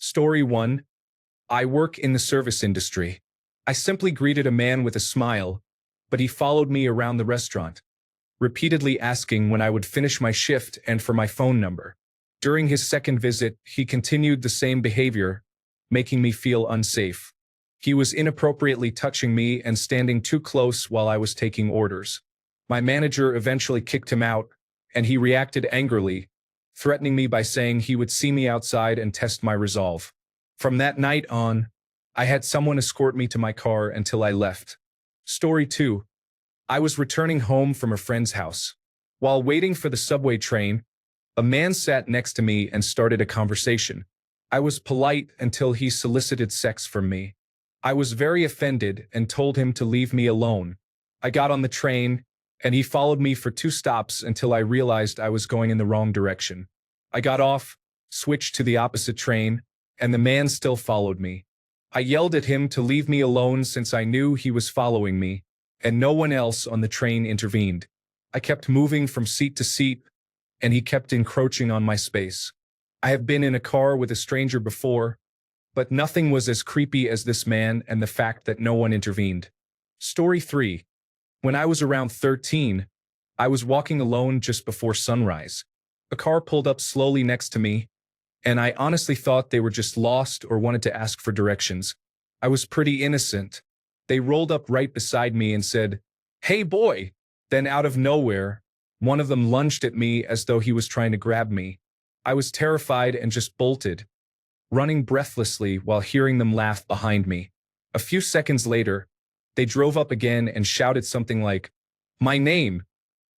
Story 1. I work in the service industry. I simply greeted a man with a smile, but he followed me around the restaurant, repeatedly asking when I would finish my shift and for my phone number. During his second visit, he continued the same behavior, making me feel unsafe. He was inappropriately touching me and standing too close while I was taking orders. My manager eventually kicked him out, and he reacted angrily, threatening me by saying he would see me outside and test my resolve. From that night on, I had someone escort me to my car until I left. Story 2. I was returning home from a friend's house. While waiting for the subway train, a man sat next to me and started a conversation. I was polite until he solicited sex from me. I was very offended and told him to leave me alone. I got on the train, and he followed me for 2 stops until I realized I was going in the wrong direction. I got off, switched to the opposite train, and the man still followed me. I yelled at him to leave me alone since I knew he was following me, and no one else on the train intervened. I kept moving from seat to seat, and he kept encroaching on my space. I have been in a car with a stranger before, but nothing was as creepy as this man and the fact that no one intervened. Story 3. When I was around 13, I was walking alone just before sunrise. A car pulled up slowly next to me, and I honestly thought they were just lost or wanted to ask for directions. I was pretty innocent. They rolled up right beside me and said, "Hey boy!" Then out of nowhere, one of them lunged at me as though he was trying to grab me. I was terrified and just bolted, running breathlessly while hearing them laugh behind me. A few seconds later, they drove up again and shouted something like, "My name."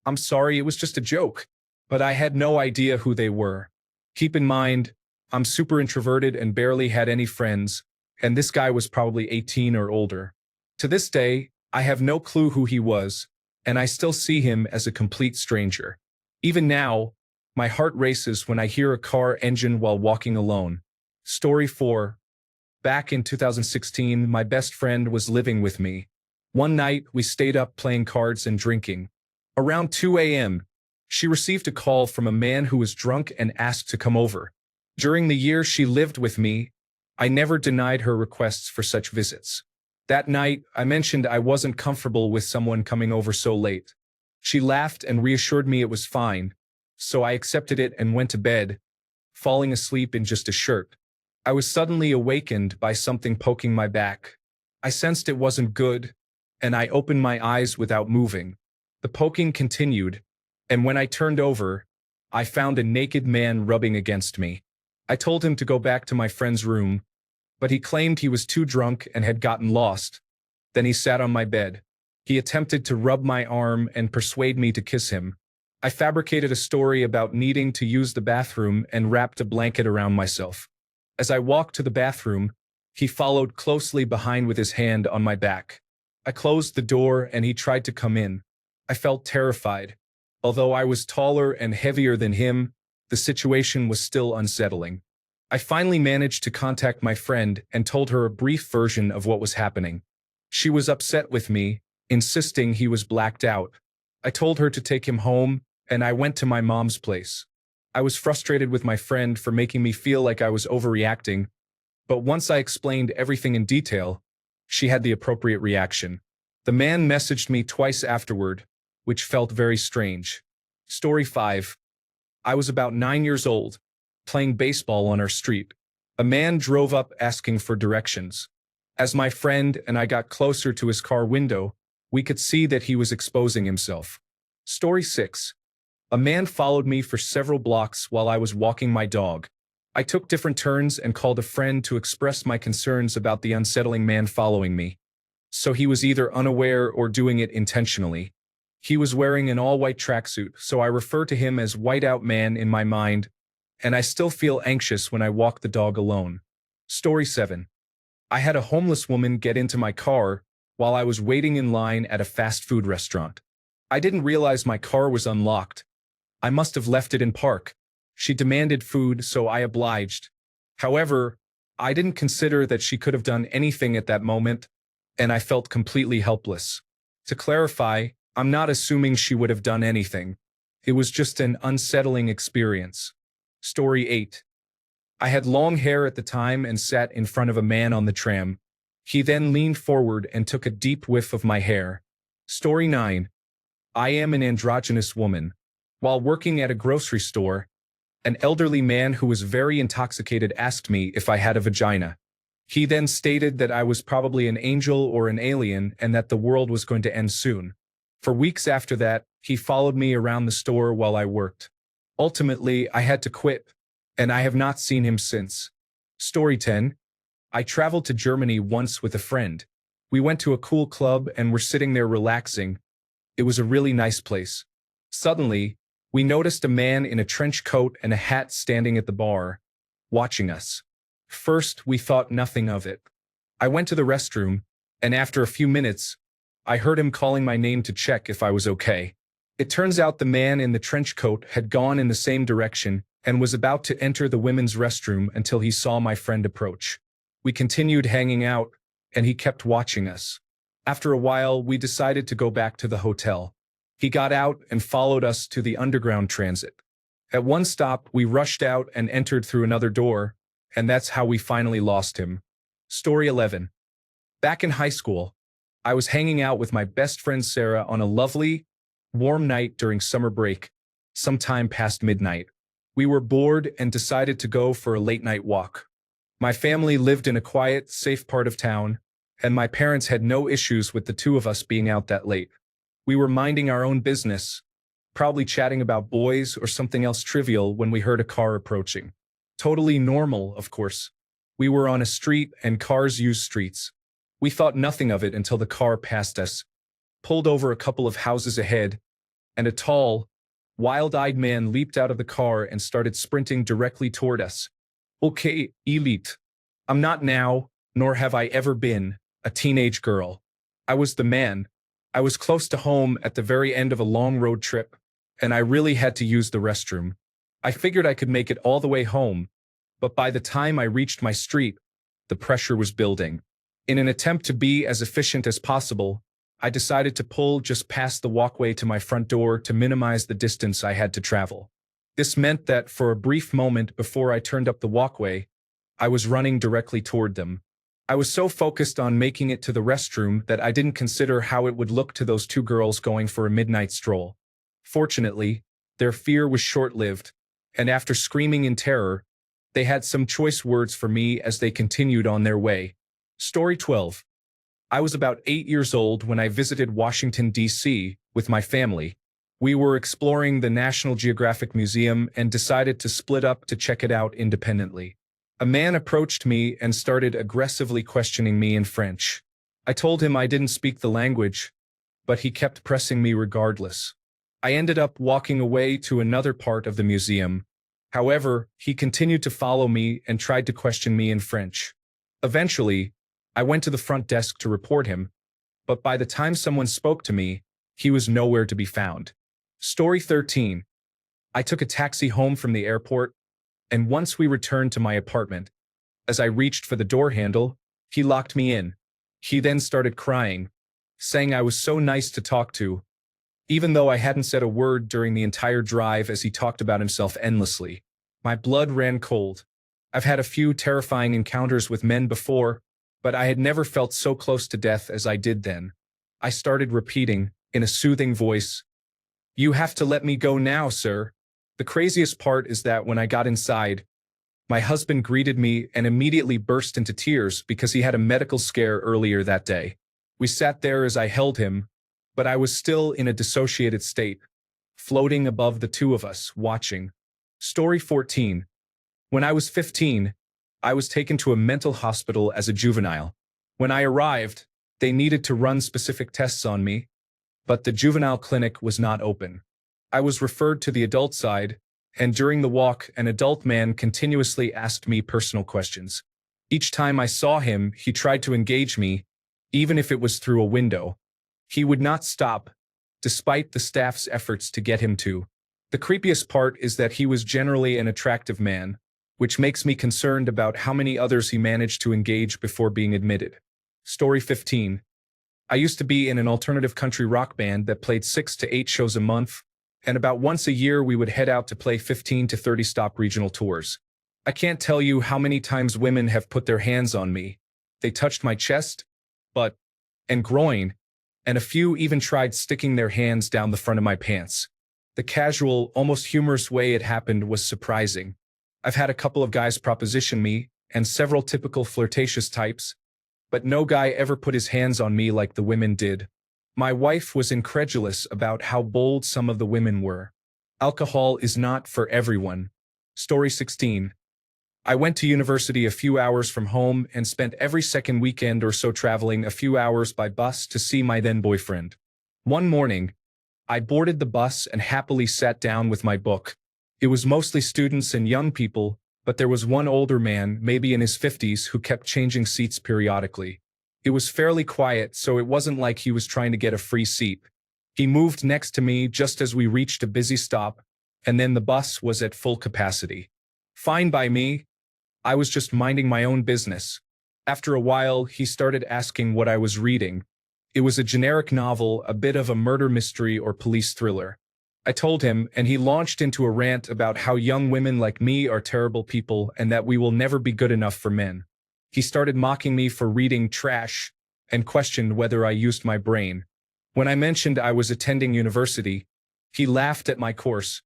I'm sorry, it was just a joke. But I had no idea who they were. Keep in mind, I'm super introverted and barely had any friends, and this guy was probably 18 or older. To this day, I have no clue who he was, and I still see him as a complete stranger. Even now, my heart races when I hear a car engine while walking alone. Story 4. Back in 2016, my best friend was living with me. One night, we stayed up playing cards and drinking. Around 2 a.m., she received a call from a man who was drunk and asked to come over. During the year she lived with me, I never denied her requests for such visits. That night, I mentioned I wasn't comfortable with someone coming over so late. She laughed and reassured me it was fine, so I accepted it and went to bed, falling asleep in just a shirt. I was suddenly awakened by something poking my back. I sensed it wasn't good, and I opened my eyes without moving. The poking continued, and when I turned over, I found a naked man rubbing against me. I told him to go back to my friend's room, but he claimed he was too drunk and had gotten lost. Then he sat on my bed. He attempted to rub my arm and persuade me to kiss him. I fabricated a story about needing to use the bathroom and wrapped a blanket around myself. As I walked to the bathroom, he followed closely behind with his hand on my back. I closed the door and he tried to come in. I felt terrified. Although I was taller and heavier than him, the situation was still unsettling. I finally managed to contact my friend and told her a brief version of what was happening. She was upset with me, insisting he was blacked out. I told her to take him home, and I went to my mom's place. I was frustrated with my friend for making me feel like I was overreacting, but once I explained everything in detail, she had the appropriate reaction. The man messaged me twice afterward, which felt very strange. Story 5. I was about 9 years old, playing baseball on our street. A man drove up asking for directions. As my friend and I got closer to his car window, we could see that he was exposing himself. Story 6. A man followed me for several blocks while I was walking my dog. I took different turns and called a friend to express my concerns about the unsettling man following me. So he was either unaware or doing it intentionally. He was wearing an all-white tracksuit, so I refer to him as Whiteout Man in my mind, and I still feel anxious when I walk the dog alone. Story 7. I had a homeless woman get into my car while I was waiting in line at a fast food restaurant. I didn't realize my car was unlocked. I must have left it in park. She demanded food, so I obliged. However, I didn't consider that she could have done anything at that moment, and I felt completely helpless. To clarify, I'm not assuming she would have done anything. It was just an unsettling experience. Story 8. I had long hair at the time and sat in front of a man on the tram. He then leaned forward and took a deep whiff of my hair. Story 9. I am an androgynous woman. While working at a grocery store, an elderly man who was very intoxicated asked me if I had a vagina. He then stated that I was probably an angel or an alien and that the world was going to end soon. For weeks after that, he followed me around the store while I worked. Ultimately, I had to quit, and I have not seen him since. Story 10. I traveled to Germany once with a friend. We went to a cool club and were sitting there relaxing. It was a really nice place. Suddenly, we noticed a man in a trench coat and a hat standing at the bar, watching us. First, we thought nothing of it. I went to the restroom, and after a few minutes, I heard him calling my name to check if I was okay. It turns out the man in the trench coat had gone in the same direction and was about to enter the women's restroom until he saw my friend approach. We continued hanging out, and he kept watching us. After a while, we decided to go back to the hotel. He got out and followed us to the underground transit. At one stop, we rushed out and entered through another door, and that's how we finally lost him. Story 11. Back in high school, I was hanging out with my best friend Sarah on a lovely, warm night during summer break, sometime past midnight. We were bored and decided to go for a late-night walk. My family lived in a quiet, safe part of town, and my parents had no issues with the two of us being out that late. We were minding our own business, probably chatting about boys or something else trivial when we heard a car approaching. Totally normal, of course. We were on a street and cars use streets. We thought nothing of it until the car passed us, pulled over a couple of houses ahead, and a tall, wild-eyed man leaped out of the car and started sprinting directly toward us. Okay, elite. I'm not now, nor have I ever been, a teenage girl. I was the man. I was close to home at the very end of a long road trip, and I really had to use the restroom. I figured I could make it all the way home, but by the time I reached my street, the pressure was building. In an attempt to be as efficient as possible, I decided to pull just past the walkway to my front door to minimize the distance I had to travel. This meant that for a brief moment before I turned up the walkway, I was running directly toward them. I was so focused on making it to the restroom that I didn't consider how it would look to those two girls going for a midnight stroll. Fortunately, their fear was short-lived, and after screaming in terror, they had some choice words for me as they continued on their way. Story 12. I was about 8 years old when I visited Washington, D.C. with my family. We were exploring the National Geographic Museum and decided to split up to check it out independently. A man approached me and started aggressively questioning me in French. I told him I didn't speak the language, but he kept pressing me regardless. I ended up walking away to another part of the museum. However, he continued to follow me and tried to question me in French. Eventually, I went to the front desk to report him, but by the time someone spoke to me, he was nowhere to be found. Story 13. I took a taxi home from the airport, and once we returned to my apartment, as I reached for the door handle, he locked me in. He then started crying, saying I was so nice to talk to, even though I hadn't said a word during the entire drive as he talked about himself endlessly. My blood ran cold. I've had a few terrifying encounters with men before, but I had never felt so close to death as I did then. I started repeating, in a soothing voice, "You have to let me go now, sir." The craziest part is that when I got inside, my husband greeted me and immediately burst into tears because he had a medical scare earlier that day. We sat there as I held him, but I was still in a dissociated state, floating above the two of us, watching. Story 14. When I was 15, I was taken to a mental hospital as a juvenile. When I arrived, they needed to run specific tests on me, but the juvenile clinic was not open. I was referred to the adult side, and during the walk, an adult man continuously asked me personal questions. Each time I saw him, he tried to engage me, even if it was through a window. He would not stop, despite the staff's efforts to get him to. The creepiest part is that he was generally an attractive man, which makes me concerned about how many others he managed to engage before being admitted. Story 15. I used to be in an alternative country rock band that played 6 to 8 shows a month, and about once a year we would head out to play 15 to 30 stop regional tours. I can't tell you how many times women have put their hands on me. They touched my chest, butt, and groin, and a few even tried sticking their hands down the front of my pants. The casual, almost humorous way it happened was surprising. I've had a couple of guys proposition me, and several typical flirtatious types, but no guy ever put his hands on me like the women did. My wife was incredulous about how bold some of the women were. Alcohol is not for everyone. Story 16. I went to university a few hours from home and spent every second weekend or so traveling a few hours by bus to see my then boyfriend. One morning, I boarded the bus and happily sat down with my book. It was mostly students and young people, but there was one older man, maybe in his 50s, who kept changing seats periodically. It was fairly quiet, so it wasn't like he was trying to get a free seat. He moved next to me just as we reached a busy stop, and then the bus was at full capacity. Fine by me. I was just minding my own business. After a while, he started asking what I was reading. It was a generic novel, a bit of a murder mystery or police thriller. I told him, and he launched into a rant about how young women like me are terrible people and that we will never be good enough for men. He started mocking me for reading trash and questioned whether I used my brain. When I mentioned I was attending university, he laughed at my course,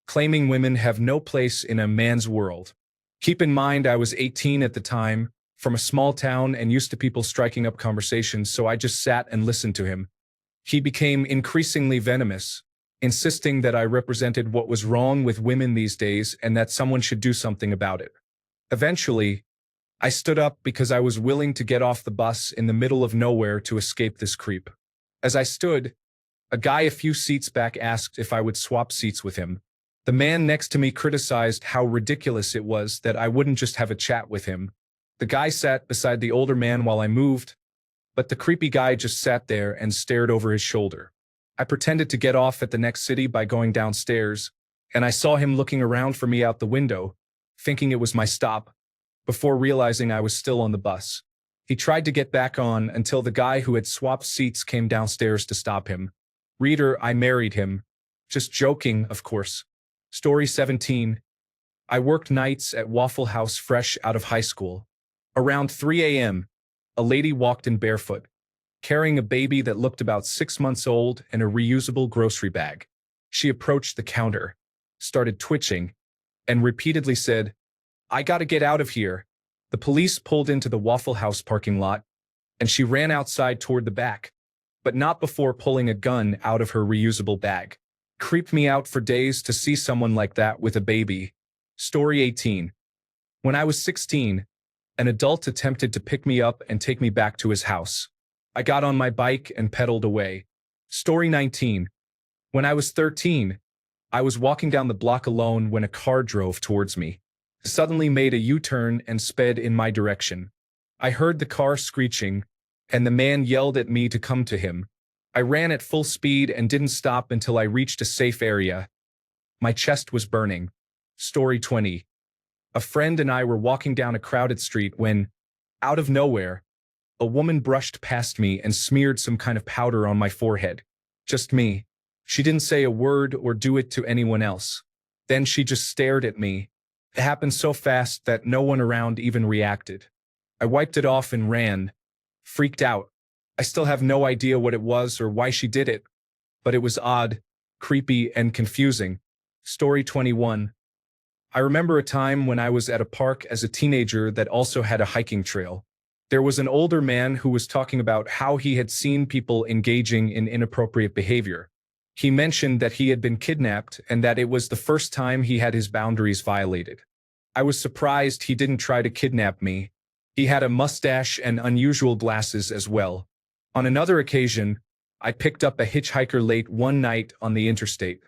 claiming women have no place in a man's world. Keep in mind I was 18 at the time, from a small town and used to people striking up conversations, so I just sat and listened to him. He became increasingly venomous, insisting that I represented what was wrong with women these days and that someone should do something about it. Eventually, I stood up because I was willing to get off the bus in the middle of nowhere to escape this creep. As I stood, a guy a few seats back asked if I would swap seats with him. The man next to me criticized how ridiculous it was that I wouldn't just have a chat with him. The guy sat beside the older man while I moved, but the creepy guy just sat there and stared over his shoulder. I pretended to get off at the next city by going downstairs, and I saw him looking around for me out the window, thinking it was my stop, before realizing I was still on the bus. He tried to get back on until the guy who had swapped seats came downstairs to stop him. Reader, I married him. Just joking, of course. Story 17. I worked nights at Waffle House fresh out of high school. Around 3 a.m., a lady walked in barefoot, carrying a baby that looked about 6 months old and a reusable grocery bag. She approached the counter, started twitching, and repeatedly said, "I gotta get out of here." The police pulled into the Waffle House parking lot, and she ran outside toward the back, but not before pulling a gun out of her reusable bag. Creeped me out for days to see someone like that with a baby. Story 18. When I was 16, an adult attempted to pick me up and take me back to his house. I got on my bike and pedaled away. Story 19. When I was 13, I was walking down the block alone when a car drove towards me, suddenly made a U-turn and sped in my direction. I heard the car screeching, and the man yelled at me to come to him. I ran at full speed and didn't stop until I reached a safe area. My chest was burning. Story 20. A friend and I were walking down a crowded street when, out of nowhere, a woman brushed past me and smeared some kind of powder on my forehead. Just me. She didn't say a word or do it to anyone else. Then she just stared at me. It happened so fast that no one around even reacted. I wiped it off and ran, freaked out. I still have no idea what it was or why she did it, but it was odd, creepy, and confusing. Story 21. I remember a time when I was at a park as a teenager that also had a hiking trail. There was an older man who was talking about how he had seen people engaging in inappropriate behavior. He mentioned that he had been kidnapped and that it was the first time he had his boundaries violated. I was surprised he didn't try to kidnap me. He had a mustache and unusual glasses as well. On another occasion, I picked up a hitchhiker late one night on the interstate.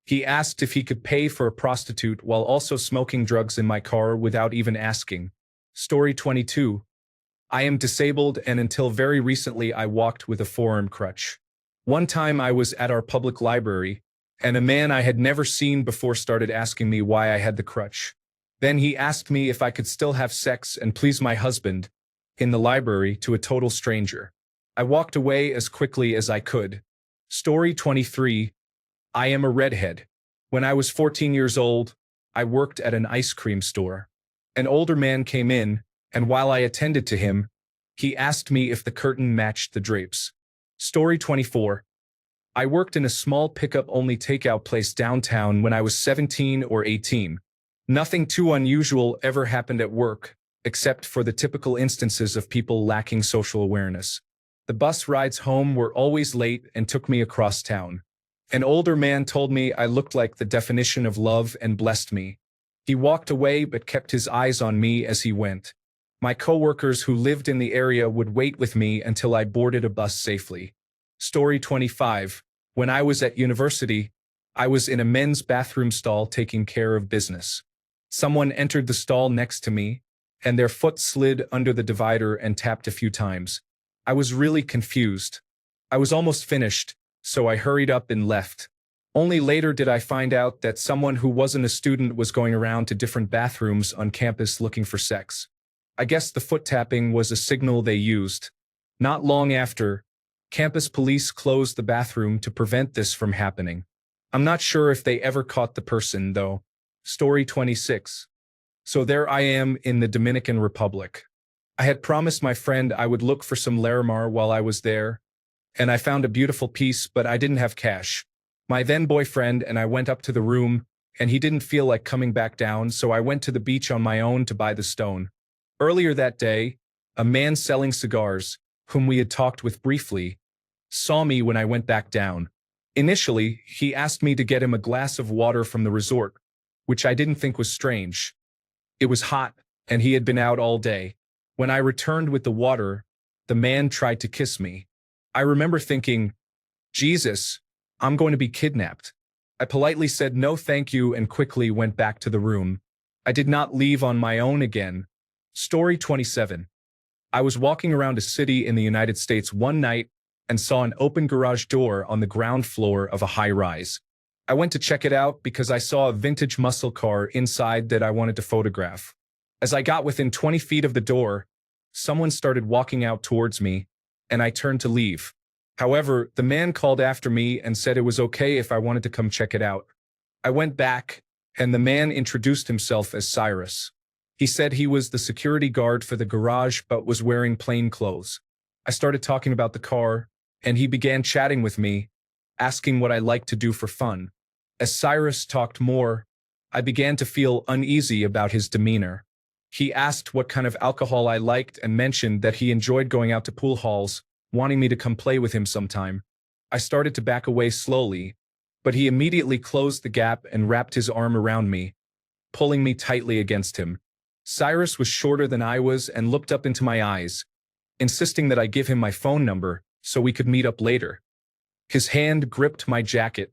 He asked if he could pay for a prostitute while also smoking drugs in my car without even asking. Story 22. I am disabled, and until very recently I walked with a forearm crutch. One time I was at our public library, and a man I had never seen before started asking me why I had the crutch. Then he asked me if I could still have sex and please my husband, in the library, to a total stranger. I walked away as quickly as I could. Story 23. I am a redhead. When I was 14 years old, I worked at an ice cream store. An older man came in, and while I attended to him, he asked me if the curtain matched the drapes. Story 24. I worked in a small pickup-only takeout place downtown when I was 17 or 18. Nothing too unusual ever happened at work, except for the typical instances of people lacking social awareness. The bus rides home were always late and took me across town. An older man told me I looked like the definition of love and blessed me. He walked away but kept his eyes on me as he went. My coworkers who lived in the area would wait with me until I boarded a bus safely. Story 25. When I was at university, I was in a men's bathroom stall taking care of business. Someone entered the stall next to me, and their foot slid under the divider and tapped a few times. I was really confused. I was almost finished, so I hurried up and left. Only later did I find out that someone who wasn't a student was going around to different bathrooms on campus looking for sex. I guess the foot tapping was a signal they used. Not long after, campus police closed the bathroom to prevent this from happening. I'm not sure if they ever caught the person, though. Story 26. So there I am in the Dominican Republic. I had promised my friend I would look for some Larimar while I was there, and I found a beautiful piece, but I didn't have cash. My then boyfriend and I went up to the room, and he didn't feel like coming back down, so I went to the beach on my own to buy the stone. Earlier that day, a man selling cigars, whom we had talked with briefly, saw me when I went back down. Initially, he asked me to get him a glass of water from the resort, which I didn't think was strange. It was hot, and he had been out all day. When I returned with the water, the man tried to kiss me. I remember thinking, Jesus, I'm going to be kidnapped. I politely said no thank you and quickly went back to the room. I did not leave on my own again. Story 27. I was walking around a city in the United States one night and saw an open garage door on the ground floor of a high-rise. I went to check it out because I saw a vintage muscle car inside that I wanted to photograph. As I got within 20 feet of the door, someone started walking out towards me, and I turned to leave. However, the man called after me and said it was okay if I wanted to come check it out. I went back, and the man introduced himself as Cyrus. He said he was the security guard for the garage but was wearing plain clothes. I started talking about the car, and he began chatting with me, asking what I liked to do for fun. As Cyrus talked more, I began to feel uneasy about his demeanor. He asked what kind of alcohol I liked and mentioned that he enjoyed going out to pool halls, wanting me to come play with him sometime. I started to back away slowly, but he immediately closed the gap and wrapped his arm around me, pulling me tightly against him. Cyrus was shorter than I was and looked up into my eyes, insisting that I give him my phone number so we could meet up later. His hand gripped my jacket,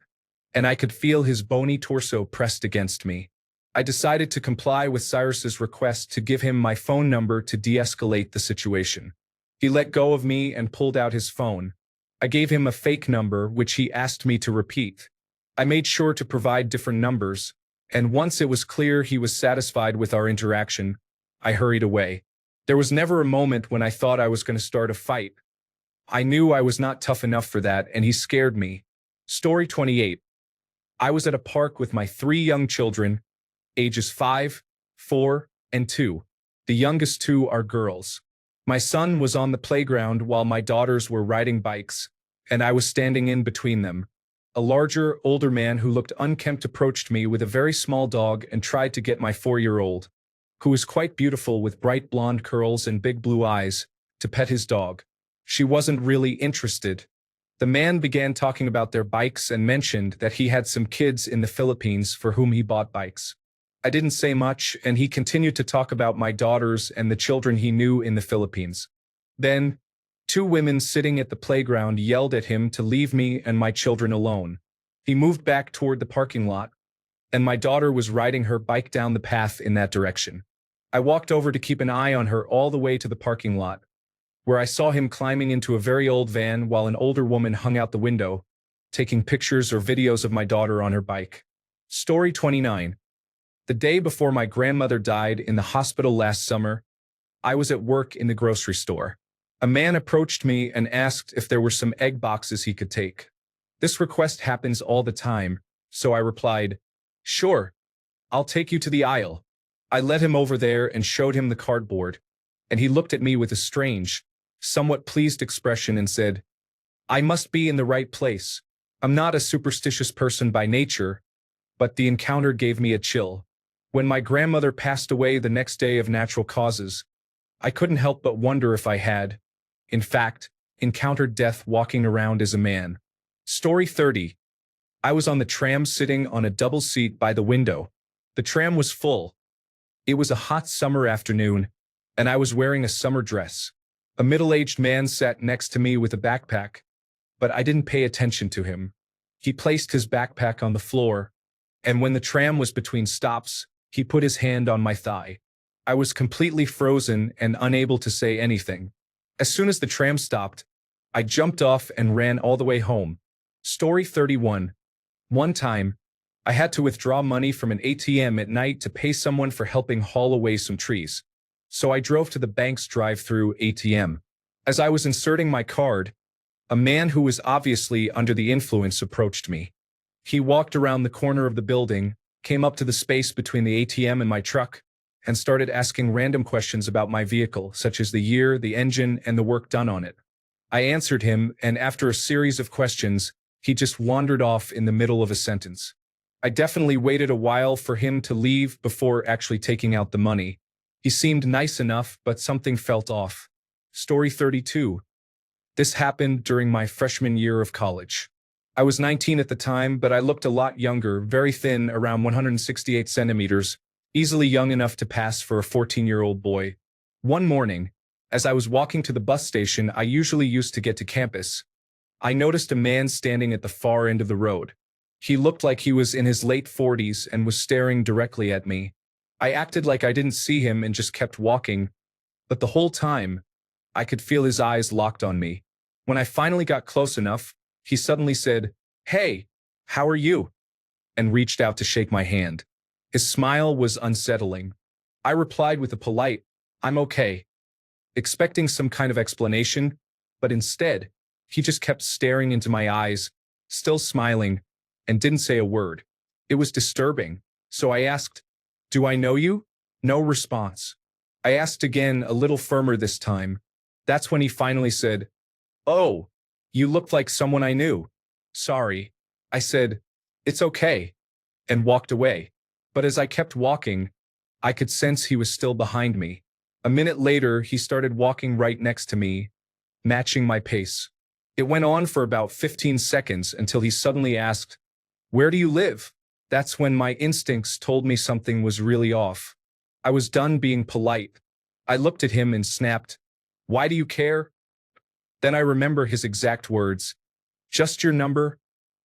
and I could feel his bony torso pressed against me. I decided to comply with Cyrus's request to give him my phone number to de-escalate the situation. He let go of me and pulled out his phone. I gave him a fake number, which he asked me to repeat. I made sure to provide different numbers, and once it was clear he was satisfied with our interaction, I hurried away. There was never a moment when I thought I was going to start a fight. I knew I was not tough enough for that, and he scared me. Story 28. I was at a park with my 3 young children, ages 5, 4, and 2. The youngest 2 are girls. My son was on the playground while my daughters were riding bikes, and I was standing in between them. A larger, older man who looked unkempt approached me with a very small dog and tried to get my 4-year-old, who was quite beautiful with bright blonde curls and big blue eyes, to pet his dog. She wasn't really interested. The man began talking about their bikes and mentioned that he had some kids in the Philippines for whom he bought bikes. I didn't say much, and he continued to talk about my daughters and the children he knew in the Philippines. Then, 2 women sitting at the playground yelled at him to leave me and my children alone. He moved back toward the parking lot, and my daughter was riding her bike down the path in that direction. I walked over to keep an eye on her all the way to the parking lot, where I saw him climbing into a very old van while an older woman hung out the window, taking pictures or videos of my daughter on her bike. Story 29. The day before my grandmother died in the hospital last summer, I was at work in the grocery store. A man approached me and asked if there were some egg boxes he could take. This request happens all the time, so I replied, "Sure, I'll take you to the aisle." I led him over there and showed him the cardboard, and he looked at me with a strange, somewhat pleased expression and said, "I must be in the right place. I'm not a superstitious person by nature," but the encounter gave me a chill. When my grandmother passed away the next day of natural causes, I couldn't help but wonder if I had, in fact, encountered death walking around as a man. Story 30. I was on the tram sitting on a double seat by the window. The tram was full. It was a hot summer afternoon, and I was wearing a summer dress. A middle-aged man sat next to me with a backpack, but I didn't pay attention to him. He placed his backpack on the floor, and when the tram was between stops, he put his hand on my thigh. I was completely frozen and unable to say anything. As soon as the tram stopped, I jumped off and ran all the way home. Story 31. One time, I had to withdraw money from an ATM at night to pay someone for helping haul away some trees. So I drove to the bank's drive-through ATM. As I was inserting my card, a man who was obviously under the influence approached me. He walked around the corner of the building, came up to the space between the ATM and my truck, and started asking random questions about my vehicle, such as the year, the engine, and the work done on it. I answered him, and after a series of questions, he just wandered off in the middle of a sentence. I definitely waited a while for him to leave before actually taking out the money. He seemed nice enough, but something felt off. Story 32. This happened during my freshman year of college. I was 19 at the time, but I looked a lot younger, very thin, around 168 centimeters, easily young enough to pass for a 14-year-old boy. One morning, as I was walking to the bus station I usually used to get to campus, I noticed a man standing at the far end of the road. He looked like he was in his late 40s and was staring directly at me. I acted like I didn't see him and just kept walking, but the whole time, I could feel his eyes locked on me. When I finally got close enough, he suddenly said, "Hey, how are you?" and reached out to shake my hand. His smile was unsettling. I replied with a polite, "I'm okay," expecting some kind of explanation, but instead, he just kept staring into my eyes, still smiling, and didn't say a word. It was disturbing, so I asked, "Do I know you?" No response. I asked again, a little firmer this time. That's when he finally said, "Oh, you looked like someone I knew." "Sorry." I said, "It's okay," and walked away. But as I kept walking, I could sense he was still behind me. A minute later, he started walking right next to me, matching my pace. It went on for about 15 seconds until he suddenly asked, "Where do you live?" That's when my instincts told me something was really off. I was done being polite. I looked at him and snapped, "Why do you care?" Then I remember his exact words, "Just your number?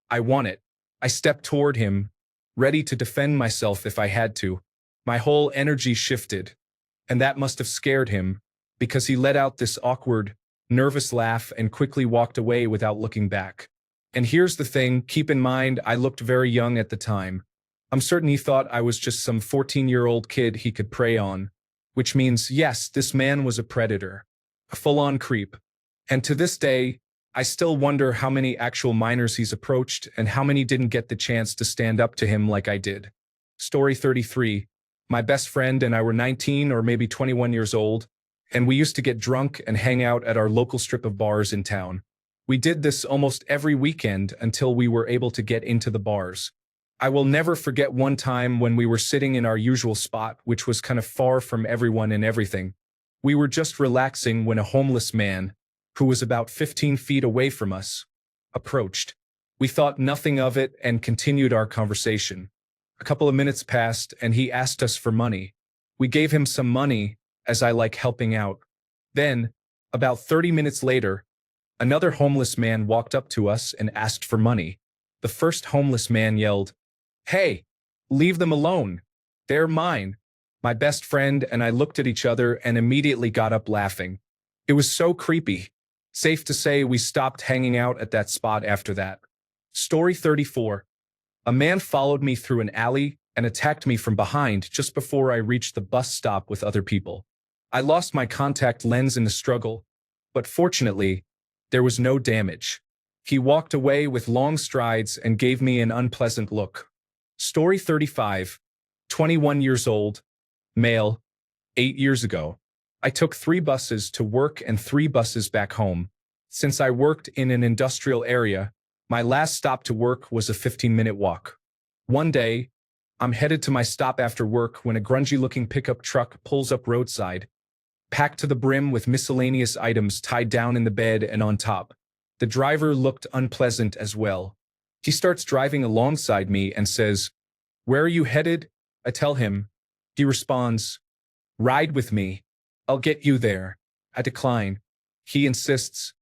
I want it." I stepped toward him, ready to defend myself if I had to. My whole energy shifted, and that must have scared him, because he let out this awkward, nervous laugh and quickly walked away without looking back. And here's the thing, keep in mind I looked very young at the time. I'm certain he thought I was just some 14-year-old kid he could prey on, which means, yes, this man was a predator, a full-on creep. And to this day, I still wonder how many actual minors he's approached and how many didn't get the chance to stand up to him like I did. Story 33. My best friend and I were 19 or maybe 21 years old, and we used to get drunk and hang out at our local strip of bars in town. We did this almost every weekend until we were able to get into the bars. I will never forget one time when we were sitting in our usual spot, which was kind of far from everyone and everything. We were just relaxing when a homeless man, who was about 15 feet away from us, approached. We thought nothing of it and continued our conversation. A couple of minutes passed and he asked us for money. We gave him some money, as I like helping out. Then, about 30 minutes later, another homeless man walked up to us and asked for money. The first homeless man yelled, "Hey, leave them alone. They're mine." My best friend and I looked at each other and immediately got up laughing. It was so creepy. Safe to say we stopped hanging out at that spot after that. Story 34. A man followed me through an alley and attacked me from behind just before I reached the bus stop with other people. I lost my contact lens in the struggle, but fortunately, there was no damage. He walked away with long strides and gave me an unpleasant look. Story 35. 21 years old. Male, 8 years ago. I took 3 buses to work and 3 buses back home. Since I worked in an industrial area, my last stop to work was a 15-minute walk. One day, I'm headed to my stop after work when a grungy-looking pickup truck pulls up roadside, packed to the brim with miscellaneous items tied down in the bed and on top. The driver looked unpleasant as well. He starts driving alongside me and says, "Where are you headed?" I tell him. He responds, "Ride with me. I'll get you there." I decline. He insists,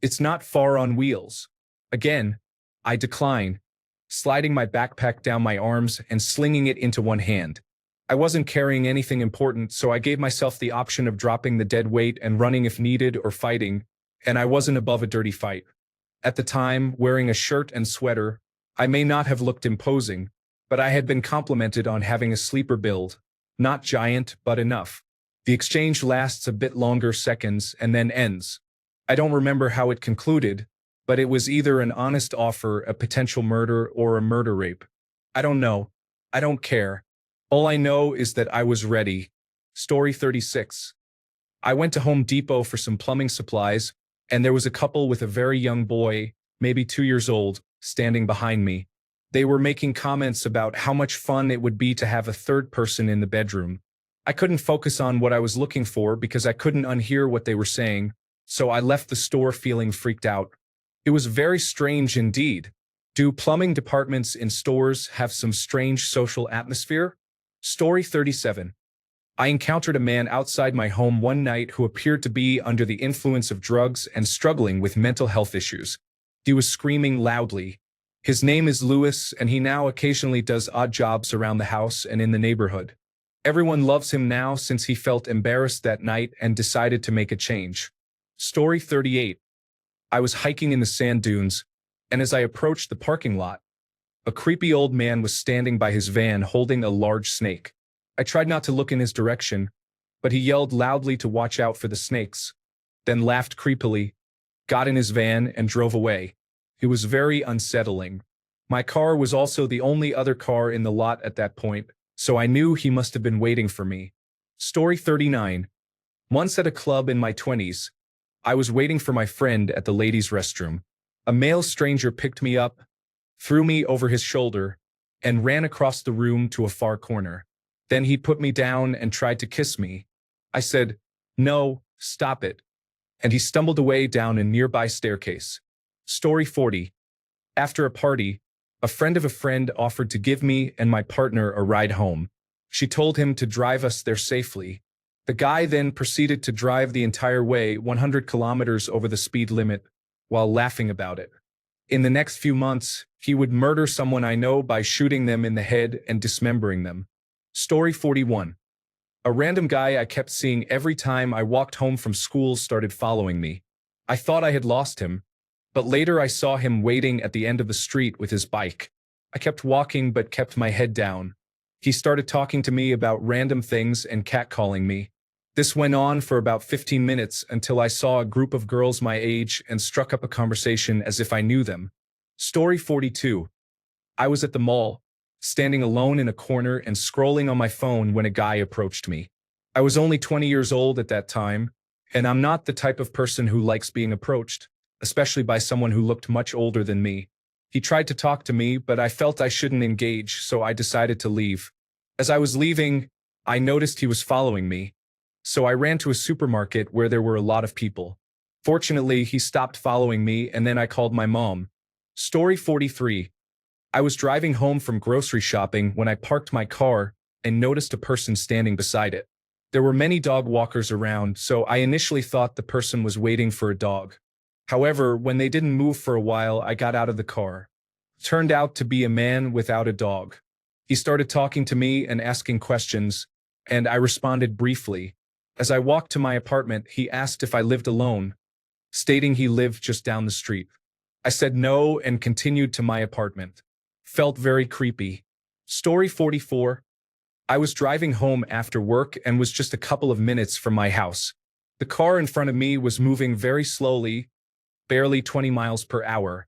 "It's not far on wheels." Again, I decline, sliding my backpack down my arms and slinging it into one hand. I wasn't carrying anything important, so I gave myself the option of dropping the dead weight and running if needed or fighting, and I wasn't above a dirty fight. At the time, wearing a shirt and sweater, I may not have looked imposing, but I had been complimented on having a sleeper build. Not giant, but enough. The exchange lasts a bit longer seconds and then ends. I don't remember how it concluded, but it was either an honest offer, a potential murder, or a murder rape. I don't know. I don't care. All I know is that I was ready. Story 36. I went to Home Depot for some plumbing supplies, and there was a couple with a very young boy, maybe 2 years old, standing behind me. They were making comments about how much fun it would be to have a third person in the bedroom. I couldn't focus on what I was looking for because I couldn't unhear what they were saying, so I left the store feeling freaked out. It was very strange indeed. Do plumbing departments in stores have some strange social atmosphere? Story 37. I encountered a man outside my home one night who appeared to be under the influence of drugs and struggling with mental health issues. He was screaming loudly. His name is Lewis, and he now occasionally does odd jobs around the house and in the neighborhood. Everyone loves him now since he felt embarrassed that night and decided to make a change. Story 38. I was hiking in the sand dunes, and as I approached the parking lot, a creepy old man was standing by his van holding a large snake. I tried not to look in his direction, but he yelled loudly to watch out for the snakes, then laughed creepily, got in his van, and drove away. It was very unsettling. My car was also the only other car in the lot at that point, so I knew he must have been waiting for me. Story 39. Once at a club in my 20s, I was waiting for my friend at the ladies' restroom. A male stranger picked me up, threw me over his shoulder, and ran across the room to a far corner. Then he put me down and tried to kiss me. I said, "No, stop it," and he stumbled away down a nearby staircase. Story 40. After a party, a friend of a friend offered to give me and my partner a ride home. She told him to drive us there safely. The guy then proceeded to drive the entire way 100 kilometers over the speed limit, while laughing about it. In the next few months, he would murder someone I know by shooting them in the head and dismembering them. Story 41. A random guy I kept seeing every time I walked home from school started following me. I thought I had lost him, but later I saw him waiting at the end of the street with his bike. I kept walking but kept my head down. He started talking to me about random things and catcalling me. This went on for about 15 minutes until I saw a group of girls my age and struck up a conversation as if I knew them. Story 42. I was at the mall, standing alone in a corner and scrolling on my phone when a guy approached me. I was only 20 years old at that time, and I'm not the type of person who likes being approached, especially by someone who looked much older than me. He tried to talk to me, but I felt I shouldn't engage, so I decided to leave. As I was leaving, I noticed he was following me, so I ran to a supermarket where there were a lot of people. Fortunately, he stopped following me, and then I called my mom. Story 43. I was driving home from grocery shopping when I parked my car and noticed a person standing beside it. There were many dog walkers around, so I initially thought the person was waiting for a dog. However, when they didn't move for a while, I got out of the car. Turned out to be a man without a dog. He started talking to me and asking questions, and I responded briefly. As I walked to my apartment, he asked if I lived alone, stating he lived just down the street. I said no and continued to my apartment. Felt very creepy. Story 44. I was driving home after work and was just a couple of minutes from my house. The car in front of me was moving very slowly, barely 20 miles per hour,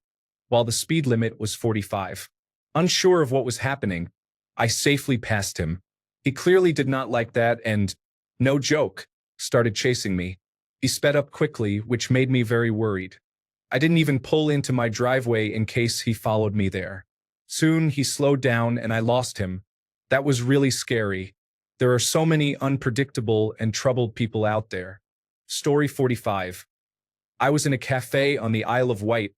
while the speed limit was 45. Unsure of what was happening, I safely passed him. He clearly did not like that and, no joke, started chasing me. He sped up quickly, which made me very worried. I didn't even pull into my driveway in case he followed me there. Soon he slowed down and I lost him. That was really scary. There are so many unpredictable and troubled people out there. Story 45. I was in a cafe on the Isle of Wight,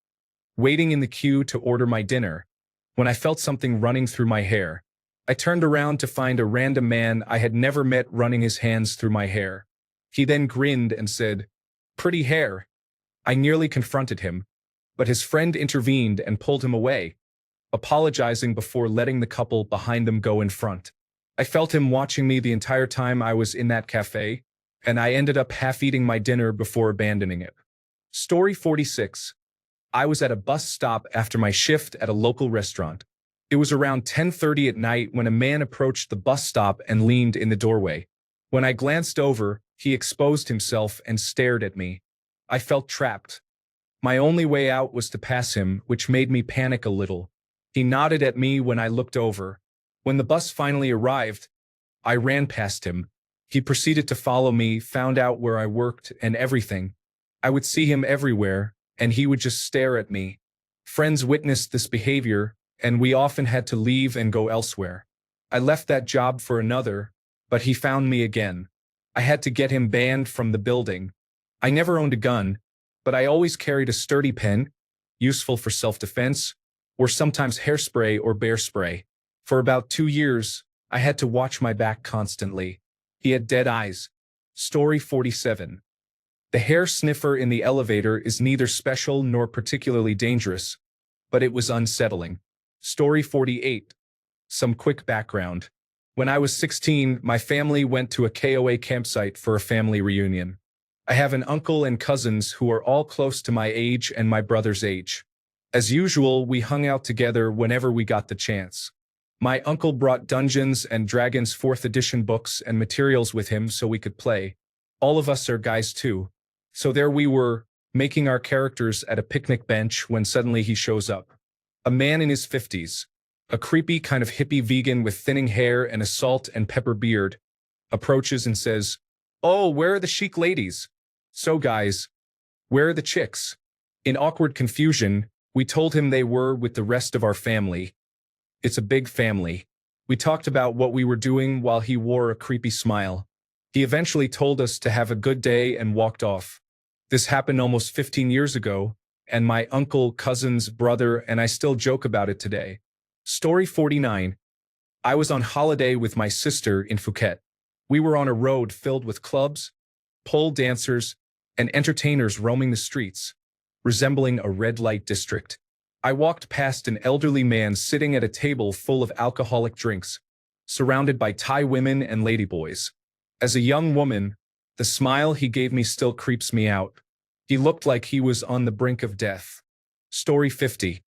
waiting in the queue to order my dinner, when I felt something running through my hair. I turned around to find a random man I had never met running his hands through my hair. He then grinned and said, "Pretty hair." I nearly confronted him, but his friend intervened and pulled him away, apologizing before letting the couple behind them go in front. I felt him watching me the entire time I was in that cafe, and I ended up half-eating my dinner before abandoning it. Story 46. I was at a bus stop after my shift at a local restaurant. It was around 10:30 at night when a man approached the bus stop and leaned in the doorway. When I glanced over, he exposed himself and stared at me. I felt trapped. My only way out was to pass him, which made me panic a little. He nodded at me when I looked over. When the bus finally arrived, I ran past him. He proceeded to follow me, found out where I worked, and everything. I would see him everywhere, and he would just stare at me. Friends witnessed this behavior, and we often had to leave and go elsewhere. I left that job for another, but he found me again. I had to get him banned from the building. I never owned a gun, but I always carried a sturdy pen, useful for self-defense, or sometimes hairspray or bear spray. For about 2 years, I had to watch my back constantly. He had dead eyes. Story 47. The hair sniffer in the elevator is neither special nor particularly dangerous, but it was unsettling. Story 48. Some quick background. When I was 16, my family went to a KOA campsite for a family reunion. I have an uncle and cousins who are all close to my age and my brother's age. As usual, we hung out together whenever we got the chance. My uncle brought Dungeons and Dragons 4th edition books and materials with him so we could play. All of us are guys too. So there we were, making our characters at a picnic bench when suddenly he shows up. A man in his 50s. A creepy kind of hippie vegan with thinning hair and a salt and pepper beard. Approaches and says, "Oh, where are the chic ladies? So guys, where are the chicks?" In awkward confusion, we told him they were with the rest of our family. It's a big family. We talked about what we were doing while he wore a creepy smile. He eventually told us to have a good day and walked off. This happened almost 15 years ago, and my uncle, cousins, brother, and I still joke about it today. Story 49. I was on holiday with my sister in Phuket. We were on a road filled with clubs, pole dancers, and entertainers roaming the streets, resembling a red light district. I walked past an elderly man sitting at a table full of alcoholic drinks, surrounded by Thai women and ladyboys. As a young woman, the smile he gave me still creeps me out. He looked like he was on the brink of death. Story 50.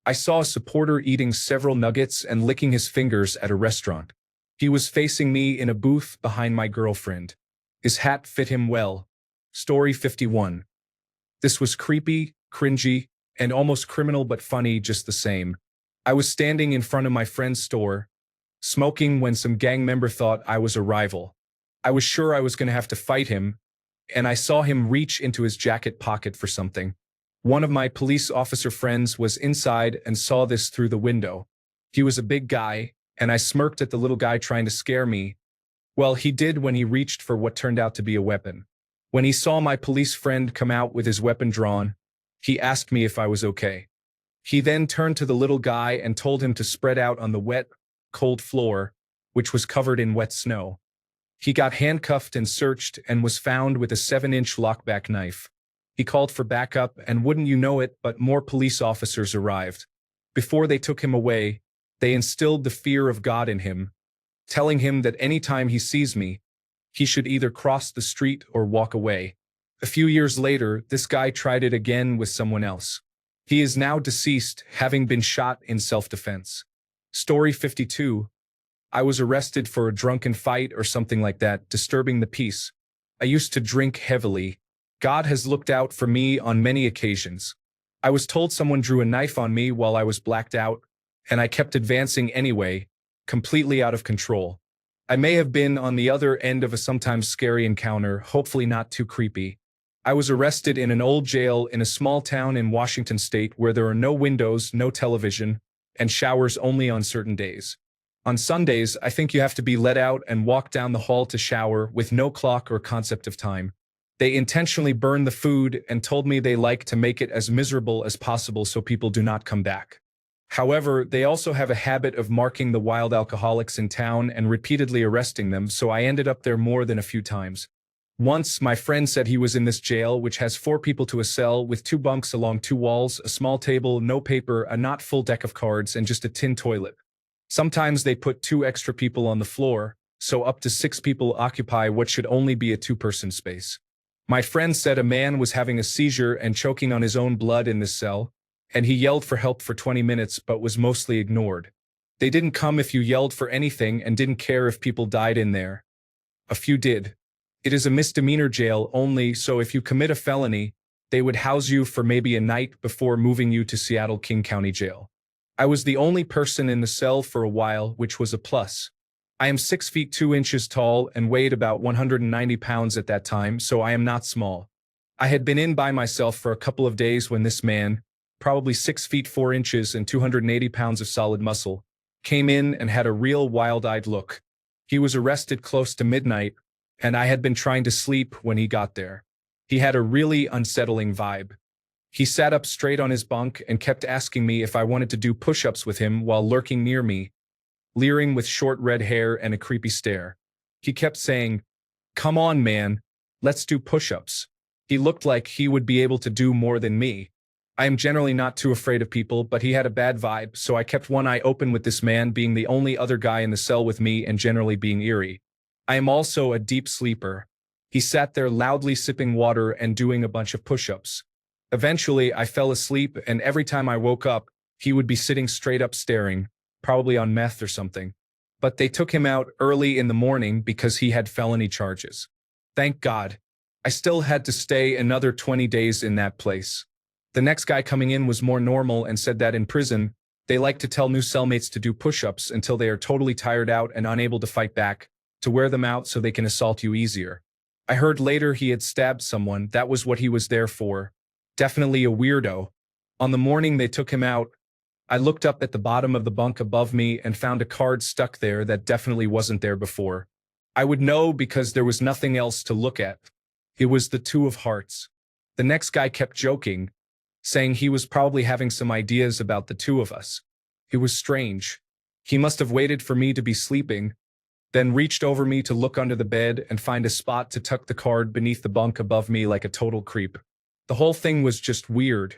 I saw a supporter eating several nuggets and licking his fingers at a restaurant. He was facing me in a booth behind my girlfriend. His hat fit him well. Story 51. This was creepy, cringy, and almost criminal but funny just the same. I was standing in front of my friend's store, smoking when some gang member thought I was a rival. I was sure I was going to have to fight him, and I saw him reach into his jacket pocket for something. One of my police officer friends was inside and saw this through the window. He was a big guy, and I smirked at the little guy trying to scare me. Well, he did when he reached for what turned out to be a weapon. When he saw my police friend come out with his weapon drawn, he asked me if I was okay. He then turned to the little guy and told him to spread out on the wet, cold floor, which was covered in wet snow. He got handcuffed and searched and was found with a 7-inch lockback knife. He called for backup, and wouldn't you know it, but more police officers arrived. Before they took him away, they instilled the fear of God in him, telling him that any time he sees me, he should either cross the street or walk away. A few years later, this guy tried it again with someone else. He is now deceased, having been shot in self-defense. Story 52. I was arrested for a drunken fight or something like that, disturbing the peace. I used to drink heavily. God has looked out for me on many occasions. I was told someone drew a knife on me while I was blacked out, and I kept advancing anyway, completely out of control. I may have been on the other end of a sometimes scary encounter, hopefully not too creepy. I was arrested in an old jail in a small town in Washington state where there are no windows, no television, and showers only on certain days. On Sundays, I think you have to be let out and walk down the hall to shower with no clock or concept of time. They intentionally burn the food and told me they like to make it as miserable as possible so people do not come back. However, they also have a habit of marking the wild alcoholics in town and repeatedly arresting them, so I ended up there more than a few times. Once, my friend said he was in this jail, which has 4 people to a cell with 2 bunks along 2 walls, a small table, no paper, a not full deck of cards, and just a tin toilet. Sometimes they put 2 extra people on the floor, so up to 6 people occupy what should only be a 2-person space. My friend said a man was having a seizure and choking on his own blood in this cell, and he yelled for help for 20 minutes but was mostly ignored. They didn't come if you yelled for anything and didn't care if people died in there. A few did. It is a misdemeanor jail only, so if you commit a felony, they would house you for maybe a night before moving you to Seattle King County Jail. I was the only person in the cell for a while, which was a plus. I am 6 feet 2 inches tall and weighed about 190 pounds at that time, so I am not small. I had been in by myself for a couple of days when this man, probably 6 feet 4 inches and 280 pounds of solid muscle, came in and had a real wild-eyed look. He was arrested close to midnight, and I had been trying to sleep when he got there. He had a really unsettling vibe. He sat up straight on his bunk and kept asking me if I wanted to do push-ups with him while lurking near me, leering with short red hair and a creepy stare. He kept saying, "Come on, man, let's do push-ups." He looked like he would be able to do more than me. I am generally not too afraid of people, but he had a bad vibe, so I kept one eye open with this man being the only other guy in the cell with me and generally being eerie. I am also a deep sleeper. He sat there loudly sipping water and doing a bunch of push-ups. Eventually, I fell asleep, and every time I woke up, he would be sitting straight up staring, probably on meth or something. But they took him out early in the morning because he had felony charges. Thank God. I still had to stay another 20 days in that place. The next guy coming in was more normal and said that in prison, they like to tell new cellmates to do push-ups until they are totally tired out and unable to fight back, to wear them out so they can assault you easier. I heard later he had stabbed someone. That was what he was there for. Definitely a weirdo. On the morning they took him out, I looked up at the bottom of the bunk above me and found a card stuck there that definitely wasn't there before. I would know because there was nothing else to look at. It was the 2 of hearts. The next guy kept joking, saying he was probably having some ideas about the 2 of us. It was strange. He must have waited for me to be sleeping, then reached over me to look under the bed and find a spot to tuck the card beneath the bunk above me like a total creep. The whole thing was just weird.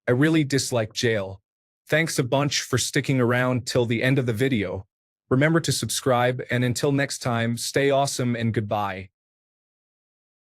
I really dislike jail. Thanks a bunch for sticking around till the end of the video. Remember to subscribe, and until next time, stay awesome and goodbye.